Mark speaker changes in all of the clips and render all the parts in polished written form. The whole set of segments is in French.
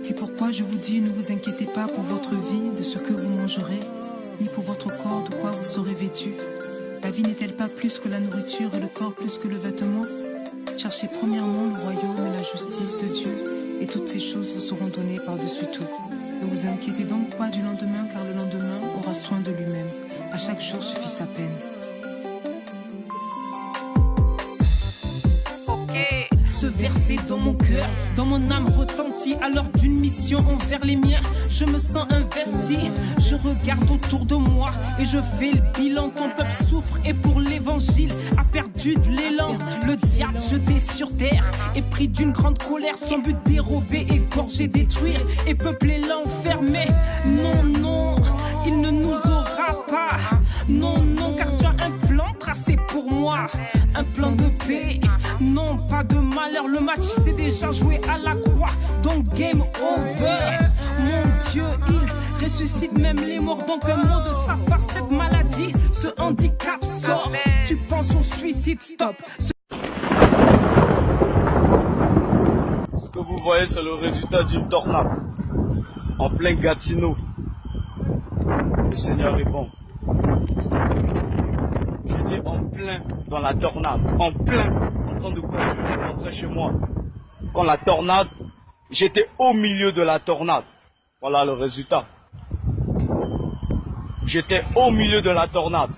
Speaker 1: C'est pourquoi je vous dis, ne vous inquiétez pas pour votre vie, de ce que vous mangerez, ni pour votre corps, de quoi vous serez vêtu. La vie n'est-elle pas plus que la nourriture et le corps plus que le vêtement? Cherchez premièrement le royaume et la justice de Dieu, et toutes ces choses vous seront données par-dessus tout. Ne vous inquiétez donc pas du lendemain, car le lendemain aura soin de lui-même. À chaque jour suffit sa peine. Ce verset dans mon cœur, dans mon âme retentit à l'heure d'une mission envers les miens. Je me sens investi, je regarde autour de moi et je fais le bilan. Ton peuple souffre et pour l'évangile a perdu de l'élan. Le diable jeté sur terre est pris d'une grande colère. Son but dérober, égorger, détruire et peupler l'enfer. Mais non, non, il ne nous aura pas. Non, non, car tu as un plan tracé pour moi. Un plan de paix, non pas de malheur. Le match c'est déjà joué à la croix, donc game over. Mon Dieu, il ressuscite même les morts. Donc un mot de sa part, cette maladie, ce handicap sort. Tu penses au suicide, stop.
Speaker 2: Ce que vous voyez, c'est le résultat d'une tornade en plein Gatineau. Le Seigneur est bon. J'étais en plein dans la tornade, en plein, en train de conduire, rentrer chez moi. Quand la tornade, j'étais au milieu de la tornade. Voilà le résultat. J'étais au milieu de la tornade.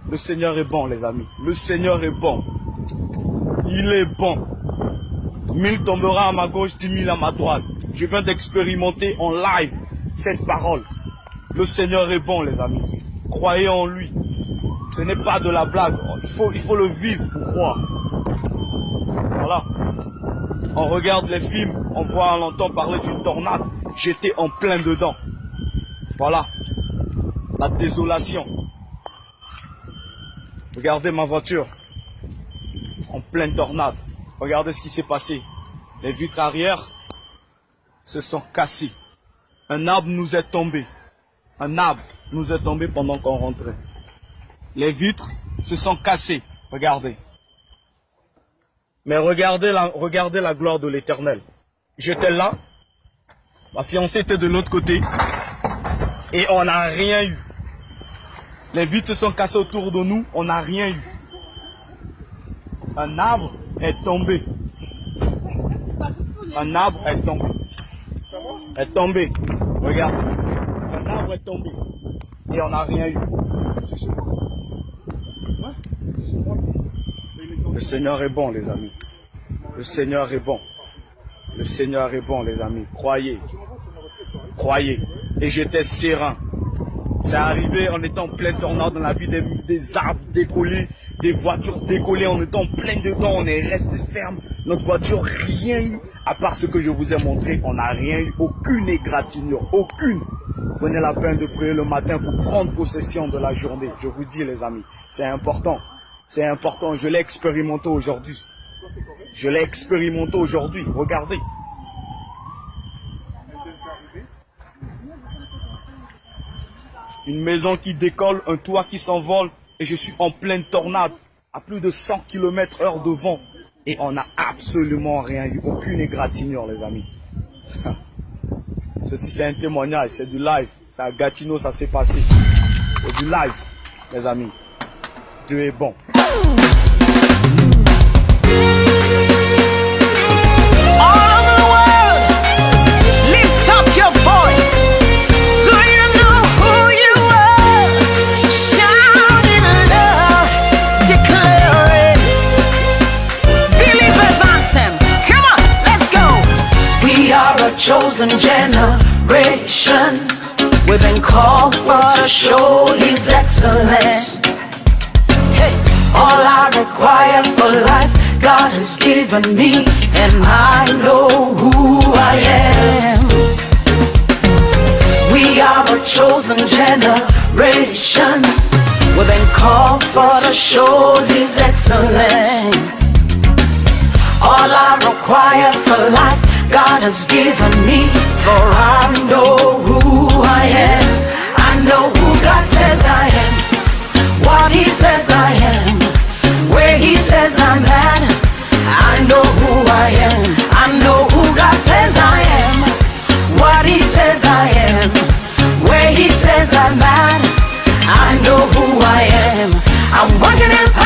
Speaker 2: Le Seigneur est bon, les amis. Le Seigneur est bon. Il est bon. 1000 tombera à ma gauche, 10 000 à ma droite. Je viens d'expérimenter en live cette parole. Le Seigneur est bon, les amis. Croyez en lui. Ce n'est pas de la blague. Il faut le vivre pour croire. Voilà. On regarde les films, on voit, on entend parler d'une tornade. J'étais en plein dedans. Voilà. La désolation. Regardez ma voiture. En pleine tornade. Regardez ce qui s'est passé. Les vitres arrière se sont cassées. Un arbre nous est tombé. Un arbre nous est tombé pendant qu'on rentrait. Les vitres se sont cassées. Regardez. Mais regardez la gloire de l'Éternel. J'étais là. Ma fiancée était de l'autre côté. Et on n'a rien eu. Les vitres se sont cassées autour de nous. On n'a rien eu. Un arbre est tombé. Un arbre est tombé. Est tombé. Regarde. Un arbre est tombé. Et on n'a rien eu. Le Seigneur est bon, les amis. Le Seigneur est bon. Le Seigneur est bon, les amis. Croyez. Croyez. Et j'étais serein. C'est arrivé en étant en pleine tornade dans la vie, des arbres décollés, des voitures décollées, on était en plein dedans, on est resté ferme. Notre voiture, rien eu, à part ce que je vous ai montré, on n'a rien eu, aucune égratignure, aucune. Prenez la peine de prier le matin pour prendre possession de la journée. Je vous dis, les amis, c'est important. C'est important, je l'ai expérimenté aujourd'hui. Je l'ai expérimenté aujourd'hui, regardez. Une maison qui décolle, un toit qui s'envole et je suis en pleine tornade à plus de 100 km/h de vent et on n'a absolument rien eu, aucune égratignure, les amis. Ceci c'est un témoignage, c'est du live, c'est à Gatineau, ça s'est passé. C'est du live, les amis. Dieu est bon.
Speaker 3: Chosen generation, we've been called for to show His excellence. Hey, all I require for life, God has given me, and I know who I am. We are a chosen generation, we've been called for to show His excellence. All I require for life, God has given me, for I know who I am. I know who God says I am, what He says I am, where He says I'm at. I know who I am. I know who God says I am, what does that matter? I know who I am. I'm working in